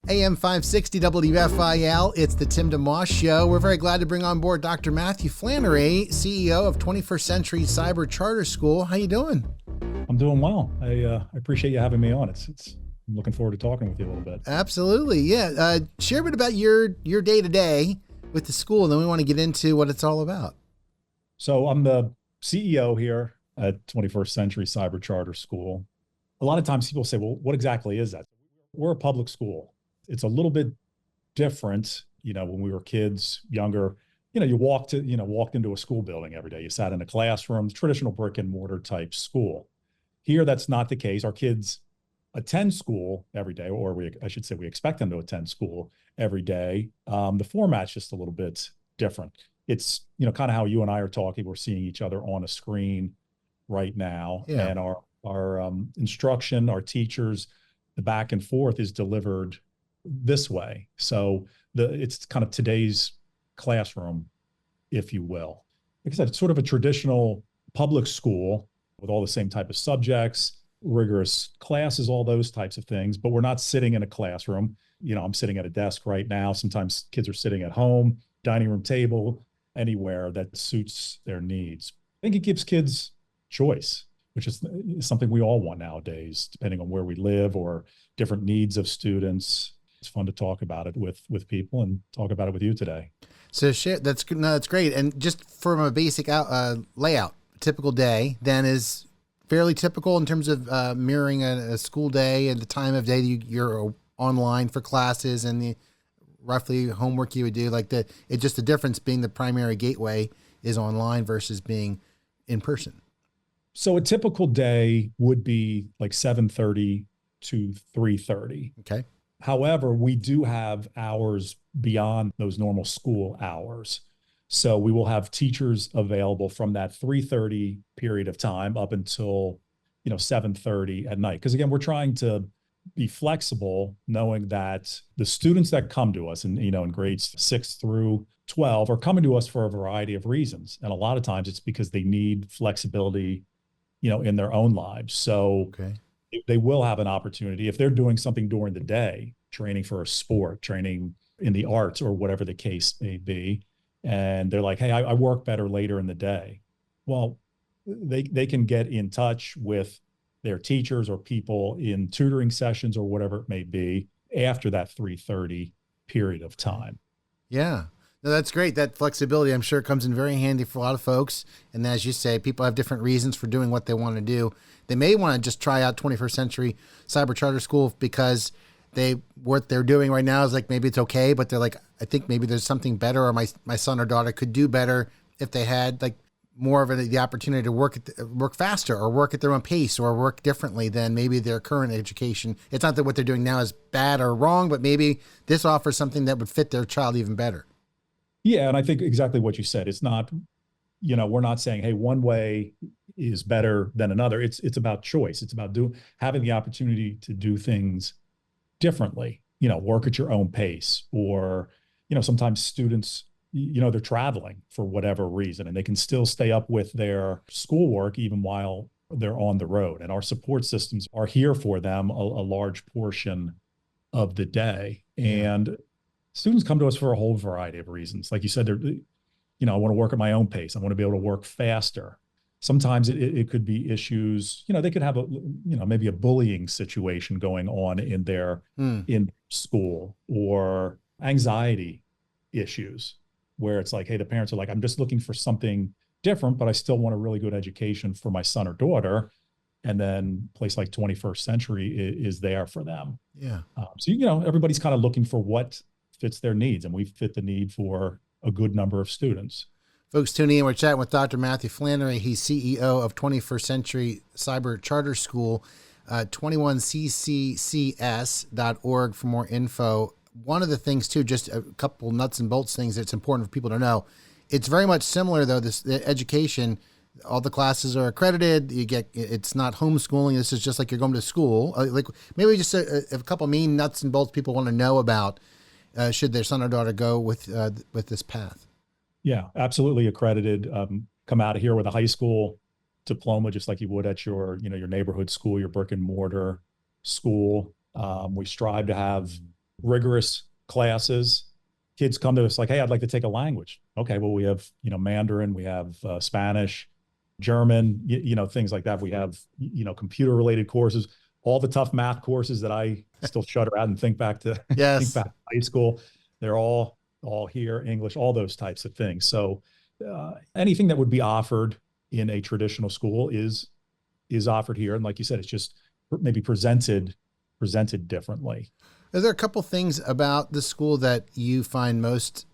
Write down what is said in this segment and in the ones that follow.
AM 560 WFIL, it's the Tim DeMoss Show. We're very glad to bring on board Dr. Matthew Flannery, CEO of 21st Century Cyber Charter School. How you doing? I'm doing well. I appreciate you having me on. I'm looking forward to talking with you a little bit. Absolutely, yeah. Share a bit about your day-to-day with the school, and then we want to get into what it's all about. So I'm the CEO here at 21st Century Cyber Charter School. A lot of times people say, well, what exactly is that? We're a public school. It's a little bit different, when we were kids, younger, you walked into a school building every day. You sat in a classroom, traditional brick and mortar type school. Here, that's not the case. Our kids attend school every day, or I should say we expect them to attend school every day. The format's just a little bit different. It's, kind of how you and I are talking. We're seeing each other on a screen right now. Yeah. And our instruction, our teachers, the back and forth is delivered this way. So it's kind of today's classroom, if you will. Like I said, it's sort of a traditional public school with all the same type of subjects, rigorous classes, all those types of things, but we're not sitting in a classroom. I'm sitting at a desk right now. Sometimes kids are sitting at home, dining room table, anywhere that suits their needs. I think it gives kids choice, which is something we all want nowadays, depending on where we live or different needs of students. It's fun to talk about it with people and talk about it with you today. So that's great. And just from a basic layout, typical day then is fairly typical in terms of mirroring a school day and the time of day you're online for classes and the roughly homework you would do. It's just the difference being the primary gateway is online versus being in person. So a typical day would be like 7:30 to 3:30. Okay. However, we do have hours beyond those normal school hours. So we will have teachers available from that 3:30 period of time up until, 7:30 at night. Because again, we're trying to be flexible, knowing that the students that come to us in grades 6 through 12 are coming to us for a variety of reasons. And a lot of times it's because they need flexibility, in their own lives. So okay. They will have an opportunity if they're doing something during the day, training for a sport, training in the arts or whatever the case may be. And they're like, hey, I work better later in the day. Well, they can get in touch with their teachers or people in tutoring sessions or whatever it may be after that 3:30 period of time. Yeah. No, that's great. That flexibility, I'm sure, comes in very handy for a lot of folks. And as you say, people have different reasons for doing what they want to do. They may want to just try out 21st Century Cyber Charter School because what they're doing right now is like, maybe it's okay, but they're like, I think maybe there's something better, or my son or daughter could do better if they had like more of the opportunity to work faster or work at their own pace or work differently than maybe their current education. It's not that what they're doing now is bad or wrong, but maybe this offers something that would fit their child even better. Yeah. And I think exactly what you said. It's not, we're not saying, hey, one way is better than another. It's about choice. It's about having the opportunity to do things differently, work at your own pace, or, sometimes students, they're traveling for whatever reason, and they can still stay up with their schoolwork even while they're on the road. And our support systems are here for them a large portion of the day. And students come to us for a whole variety of reasons. Like you said, I want to work at my own pace. I want to be able to work faster. Sometimes it could be issues, they could have maybe a bullying situation going on in their in school, or anxiety issues where it's like, hey, the parents are like, I'm just looking for something different, but I still want a really good education for my son or daughter. And then a place like 21st Century is there for them. Yeah. So, everybody's kind of looking for what fits their needs, and we fit the need for a good number of students. Folks tuning in, we're chatting with Dr. Matthew Flannery. He's CEO of 21st Century Cyber Charter School, 21cccs.org for more info. One of the things, too, just a couple nuts and bolts things that's important for people to know. It's very much similar, though, the education. All the classes are accredited. It's not homeschooling. This is just like you're going to school. Like maybe just a couple main nuts and bolts people want to know about should their son or daughter go with this path. Yeah, absolutely accredited. Come out of here with a high school diploma, just like you would at your neighborhood school, your brick and mortar school. We strive to have rigorous classes. Kids come to us like, hey, I'd like to take a language. Okay, well, we have, Mandarin, we have Spanish, German, things like that. We have, computer related courses, all the tough math courses that I still shudder at and think back to think Yes. back to high school. They're all here, English, all those types of things. So anything that would be offered in a traditional school is offered here. And like you said, it's just maybe presented differently. Are there a couple things about the school that you find most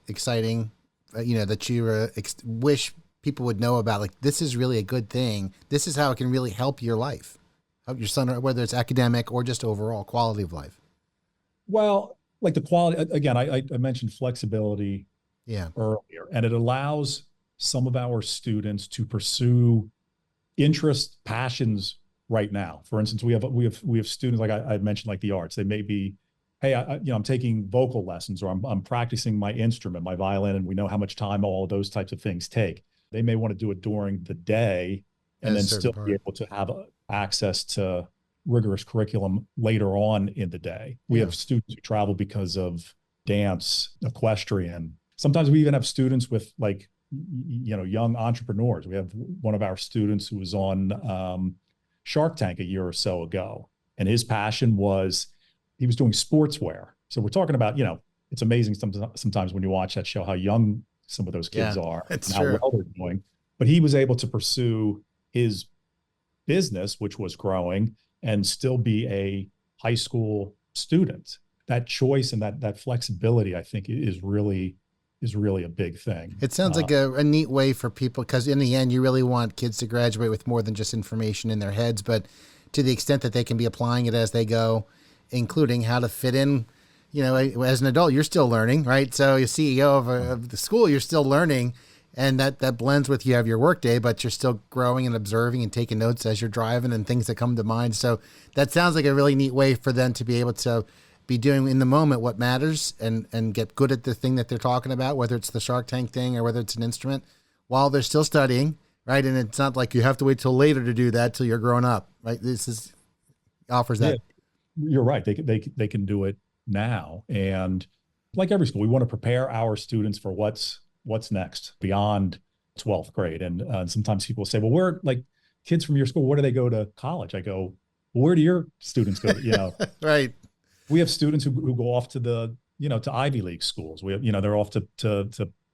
exciting, that you wish people would know about? Like, this is really a good thing. This is how it can really help your life, help your son, whether it's academic or just overall quality of life. Well, like the quality, again, I mentioned flexibility earlier, and it allows some of our students to pursue interests, passions right now. For instance, we have students, like I mentioned, like the arts. They may be, hey, I'm taking vocal lessons, or I'm practicing my instrument, my violin, and we know how much time all of those types of things take. They may want to do it during the day and then still be able to have access to rigorous curriculum later on in the day. We have students who travel because of dance, equestrian. Sometimes we even have students with young entrepreneurs. We have one of our students who was on Shark Tank a year or so ago, and his passion was he was doing sportswear. So we're talking about, it's amazing sometimes when you watch that show how young some of those kids are and how well they're doing. But he was able to pursue his business, which was growing, and still be a high school student. That choice and that flexibility, I think, is really a big thing. It sounds like a neat way for people, because in the end, you really want kids to graduate with more than just information in their heads, but to the extent that they can be applying it as they go, including how to fit in. As an adult, you're still learning, right? So you're CEO of the school, you're still learning, and that blends with you have your work day, but you're still growing and observing and taking notes as you're driving and things that come to mind. So that sounds like a really neat way for them to be able to be doing in the moment what matters and get good at the thing that they're talking about, whether it's the Shark Tank thing or whether it's an instrument, while they're still studying, right? And it's not like you have to wait till later to do that till you're grown up, right? This offers that. Yeah, you're right. They can do it now. And like every school, we want to prepare our students for what's next beyond 12th grade. And sometimes people say, well, where, like, kids from your school, where do they go to college? I go, well, where do your students go? Right. We have students who go off to to Ivy League schools. We have, they're off to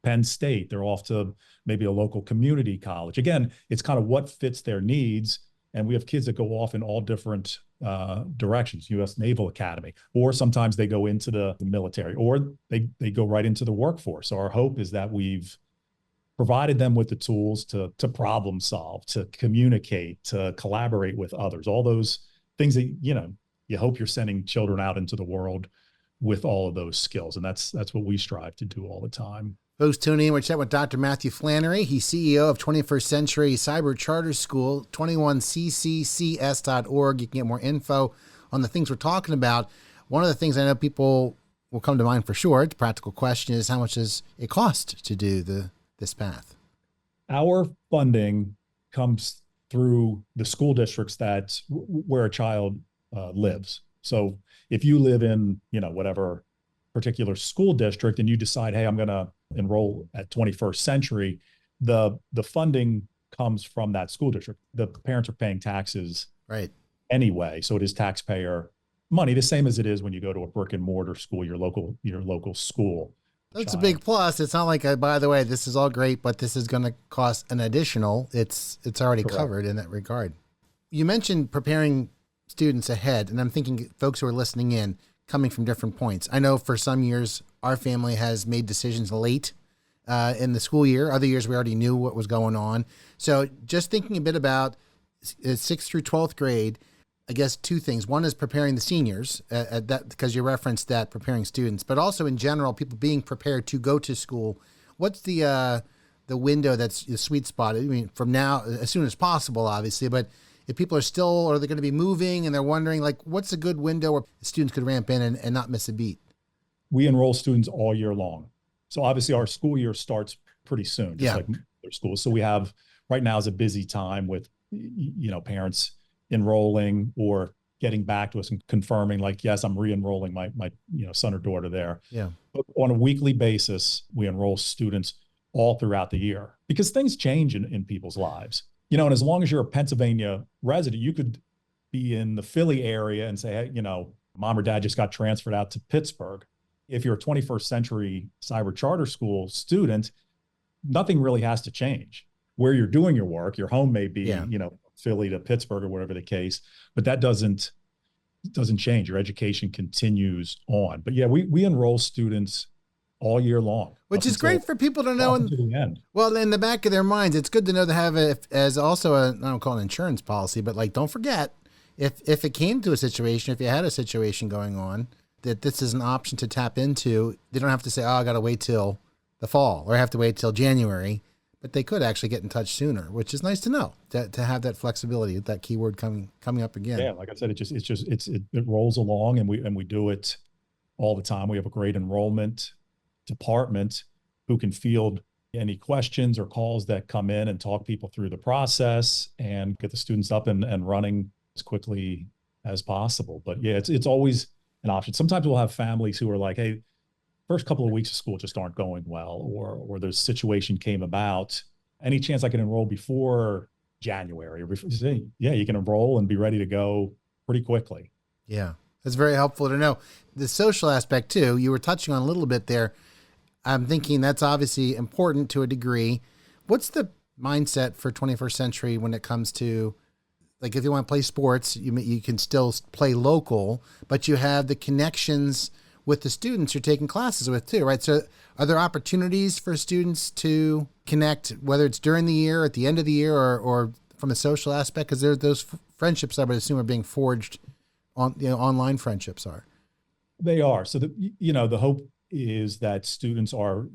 Penn State. They're off to maybe a local community college. Again, it's kind of what fits their needs. And we have kids that go off in all different directions, U.S. Naval Academy, or sometimes they go into the military, or they go right into the workforce. So our hope is that we've provided them with the tools to problem solve, to communicate, to collaborate with others, all those things that, you hope you're sending children out into the world with all of those skills. And that's what we strive to do all the time. Folks, tuning in, we're chatting with Dr. Matthew Flannery. He's CEO of 21st Century Cyber Charter School, 21cccs.org. You can get more info on the things we're talking about. One of the things I know people will come to mind for sure, the practical question is, how much does it cost to do this path? Our funding comes through the school districts where a child lives. So if you live in, whatever particular school district and you decide, hey, I'm going to enroll at 21st Century, the funding comes from that school district. The parents are paying taxes right anyway. So it is taxpayer money, the same as it is when you go to a brick and mortar school, your local school. That's a big plus. It's not like, by the way, this is all great, but this is going to cost an additional. It's already covered in that regard. You mentioned preparing students ahead, and I'm thinking folks who are listening in, coming from different points. I know for some years, our family has made decisions late in the school year. Other years, we already knew what was going on. So just thinking a bit about 6th through 12th grade, I guess two things. One is preparing the seniors, at that, because you referenced that, preparing students, but also in general, people being prepared to go to school. What's the window that's the sweet spot? I mean, from now, as soon as possible, obviously, but if people are still, or they're going to be moving and they're wondering, like, what's a good window where students could ramp in and not miss a beat? We enroll students all year long. So obviously our school year starts pretty soon, just like their schools. So we have, right now is a busy time with, parents enrolling or getting back to us and confirming like, yes, I'm re-enrolling my son or daughter there. Yeah. But on a weekly basis, we enroll students all throughout the year because things change in people's lives. And as long as you're a Pennsylvania resident, you could be in the Philly area and say, hey, mom or dad just got transferred out to Pittsburgh. If you're a 21st century cyber charter school student, nothing really has to change. Where you're doing your work, your home may be, Philly to Pittsburgh or whatever the case, but that doesn't change. Your education continues on. But yeah, we enroll students all year long. Which is great for people to know. To the end. Well, in the back of their minds, it's good to know to have it as also I don't call it an insurance policy, but like, don't forget, if it came to a situation, if you had a situation going on, that this is an option to tap into. They don't have to say, oh, I got to wait till the fall or I have to wait till January, but they could actually get in touch sooner, which is nice to know, to have that flexibility, that keyword coming up again. Yeah, like I said, it rolls along, and we do it all the time. We have a great enrollment department who can field any questions or calls that come in and talk people through the process and get the students up and running as quickly as possible. But yeah, it's always an option. Sometimes we'll have families who are like, hey, first couple of weeks of school just aren't going well, or the situation came about. Any chance I can enroll before January? Or before, yeah, you can enroll and be ready to go pretty quickly. Yeah, that's very helpful to know. The social aspect too, you were touching on a little bit there. I'm thinking that's obviously important to a degree. What's the mindset for 21st century when it comes to, like, if you want to play sports, you can still play local, but you have the connections with the students you're taking classes with too, right? So are there opportunities for students to connect, whether it's during the year, at the end of the year, or from a social aspect? Because those friendships, I would assume, are being forged on, online friendships are. They are. So the hope is that students are,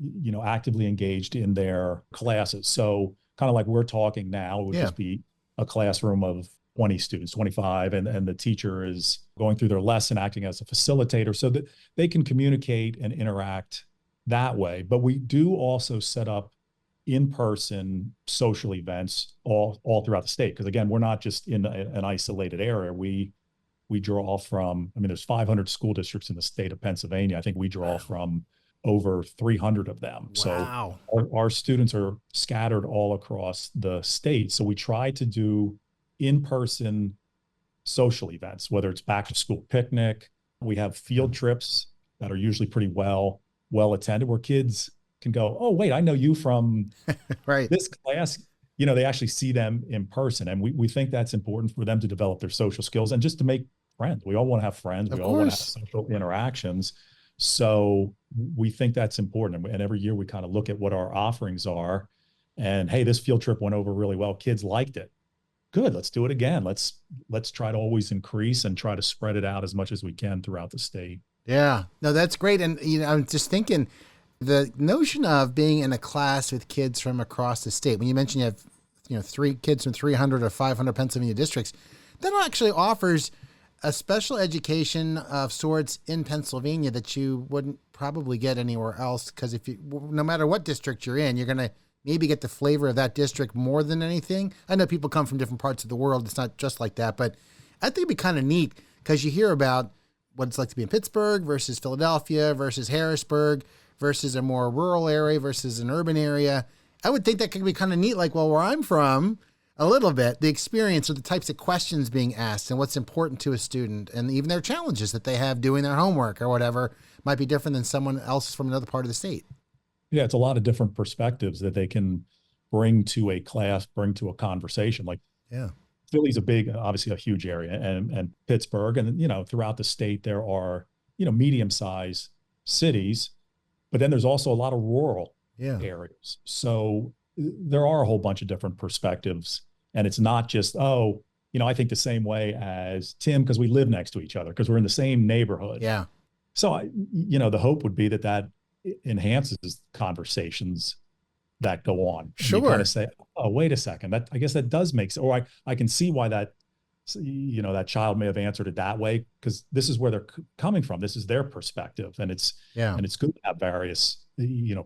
actively engaged in their classes. So kind of like we're talking now, it would just be a classroom of 20 students, 25, and the teacher is going through their lesson, acting as a facilitator so that they can communicate and interact that way. But we do also set up in-person social events all throughout the state. Because again, we're not just in an isolated area. We draw from, there's 500 school districts in the state of Pennsylvania. I think we draw from over 300 of them. Wow. So our students are scattered all across the state. So we try to do in-person social events, whether it's back to school picnic. We have field trips that are usually pretty well attended, where kids can go, oh, wait, I know you from right. this class. They actually see them in person. And we think that's important for them to develop their social skills and just to make friends. We all want to have friends. We all want to have social interactions. So we think that's important. And every year we kind of look at what our offerings are. And hey, this field trip went over really well. Kids liked it. Good. Let's do it again. Let's try to always increase and try to spread it out as much as we can throughout the state. Yeah, no, that's great. And, I'm just thinking the notion of being in a class with kids from across the state, when you mentioned you have, 3 kids from 300 or 500 Pennsylvania districts, that actually offers a special education of sorts in Pennsylvania that you wouldn't probably get anywhere else. Because no matter what district you're in, you're going to maybe get the flavor of that district more than anything. I know people come from different parts of the world. It's not just like that, but I think it'd be kind of neat because you hear about what it's like to be in Pittsburgh versus Philadelphia versus Harrisburg versus a more rural area versus an urban area. I would think that could be kind of neat, like, well, where I'm from, a little bit, the experience of the types of questions being asked and what's important to a student and even their challenges that they have doing their homework or whatever might be different than someone else from another part of the state. Yeah, it's a lot of different perspectives that they can bring to a class, bring to a conversation. Like, Philly's obviously a huge area, and Pittsburgh, and throughout the state there are medium-sized cities, but then there's also a lot of rural areas. So there are a whole bunch of different perspectives, and it's not just I think the same way as Tim because we live next to each other because we're in the same neighborhood. Yeah. So the hope would be that enhances conversations that go on. Sure. And you kind of say, oh, wait a second. I guess that does make sense. Or I can see why that that child may have answered it that way, because this is where they're coming from. This is their perspective. And it's good to have various,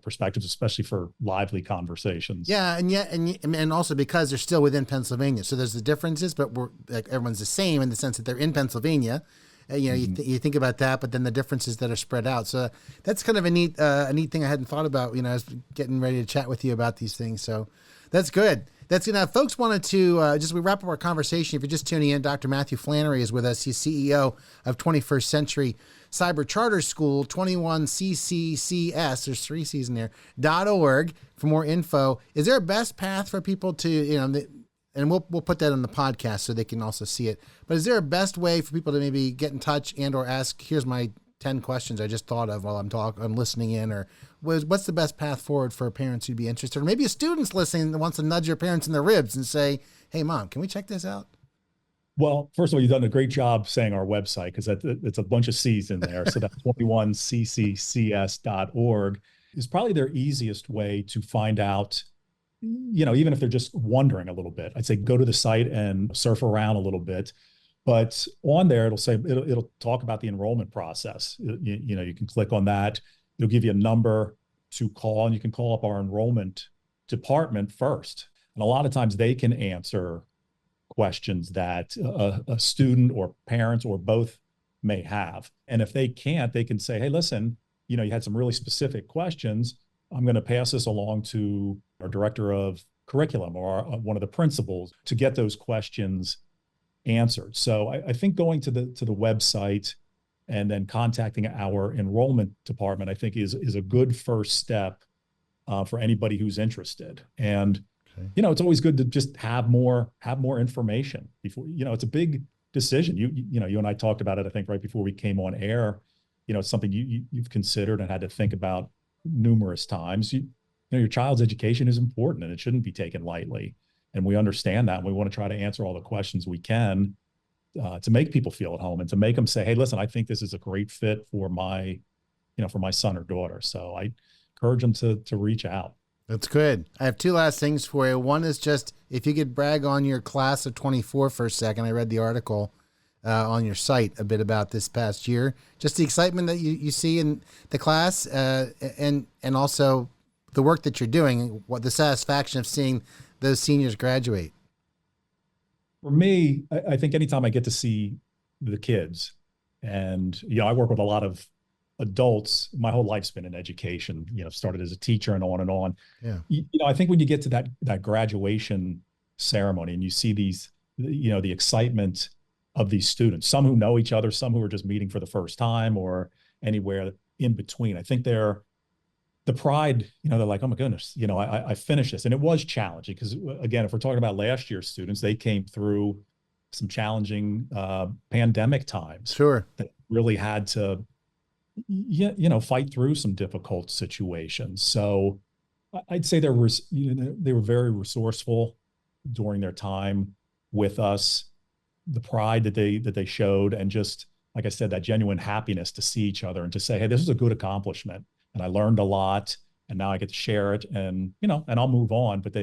perspectives, especially for lively conversations. Yeah. And also because they're still within Pennsylvania. So there's the differences, but we're like, everyone's the same in the sense that they're in Pennsylvania. You think about that, but then the differences that are spread out. So that's kind of a neat thing I hadn't thought about, I was getting ready to chat with you about these things. So that's good. That's enough. Folks wanted to we wrap up our conversation. If you're just tuning in, Dr. Matthew Flannery is with us. He's CEO of 21st Century Cyber Charter School, 21cccs, there's 3 C's in there, .org for more info. Is there a best path for people to, and we'll put that on the podcast so they can also see it. But is there a best way for people to maybe get in touch and or ask, here's my 10 questions I just thought of while I'm listening in, or what's the best path forward for parents who'd be interested, or maybe a student's listening that wants to nudge their parents in the ribs and say, hey, Mom, can we check this out? Well, first of all, you've done a great job saying our website, because it's a bunch of C's in there. So that's 21cccs.org is probably their easiest way to find out, even if they're just wondering a little bit. I'd say go to the site and surf around a little bit. But on there, it'll talk about the enrollment process. You can click on that. It'll give you a number to call, and you can call up our enrollment department first. And a lot of times they can answer questions that a student or parents or both may have. And if they can't, they can say, hey, listen, you had some really specific questions. I'm going to pass this along to our director of curriculum or one of the principals to get those questions answered. So I think going to the website and then contacting our enrollment department, I think is a good first step for anybody who's interested. And it's always good to just have more information before, it's a big decision. You and I talked about it, I think, right before we came on air. It's something you've considered and had to think about numerous times. Your child's education is important and it shouldn't be taken lightly. And we understand that. And we want to try to answer all the questions we can to make people feel at home and to make them say, hey, listen, I think this is a great fit for my son or daughter. So I encourage them to reach out. That's good. I have 2 last things for you. One is just, if you could brag on your class of 24 for a second. I read the article on your site a bit about this past year, just the excitement that you see in the class and also the work that you're doing, what the satisfaction of seeing those seniors graduate. For me, I think anytime I get to see the kids, and, I work with a lot of adults. My whole life's been in education, started as a teacher and on and on. Yeah. I think when you get to that graduation ceremony and you see these, the excitement of these students, some who know each other, some who are just meeting for the first time or anywhere in between, I think the pride, they're like, oh my goodness, I finished this. And it was challenging because, again, if we're talking about last year's students, they came through some challenging pandemic times. Sure. That really had to, fight through some difficult situations. So I'd say they were very resourceful during their time with us. The pride that they showed, and just, like I said, that genuine happiness to see each other and to say, hey, this was a good accomplishment. And I learned a lot, and now I get to share it, and I'll move on. But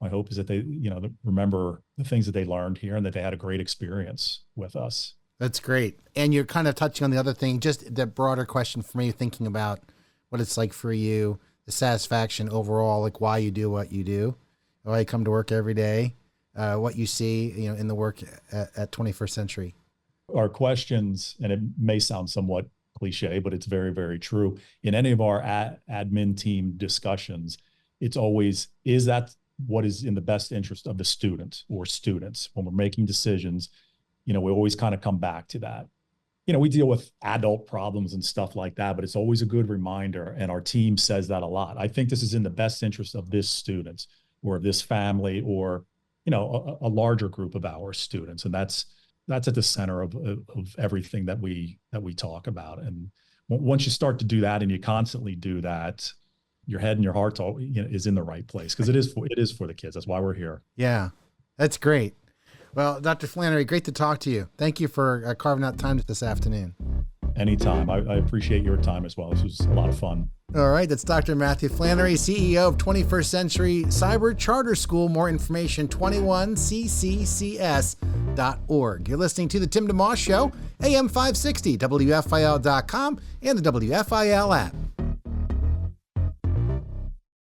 my hope is that they, remember the things that they learned here and that they had a great experience with us. That's great. And you're kind of touching on the other thing, just the broader question for me, thinking about what it's like for you, the satisfaction overall, like why you do what you do, why you come to work every day, what you see, in the work at 21st Century. Our questions, and it may sound somewhat cliche, but it's very, very true. In any of our admin team discussions, it's always, is that what is in the best interest of the student or students when we're making decisions? We always kind of come back to that. We deal with adult problems and stuff like that, but it's always a good reminder. And our team says that a lot. I think this is in the best interest of this student or this family or, a larger group of our students. And that's at the center of everything that we talk about. And once you start to do that and you constantly do that, your head and your heart is in the right place, because it is for the kids. That's why we're here. Yeah, that's great. Well, Dr. Flannery, great to talk to you. Thank you for carving out time this afternoon. Anytime. I appreciate your time as well. This was a lot of fun. All right. That's Dr. Matthew Flannery, CEO of 21st Century Cyber Charter School. More information, 21cccs.org. wfil.org. You're listening to The Tim DeMoss Show, AM 560, WFIL.com, and the WFIL app.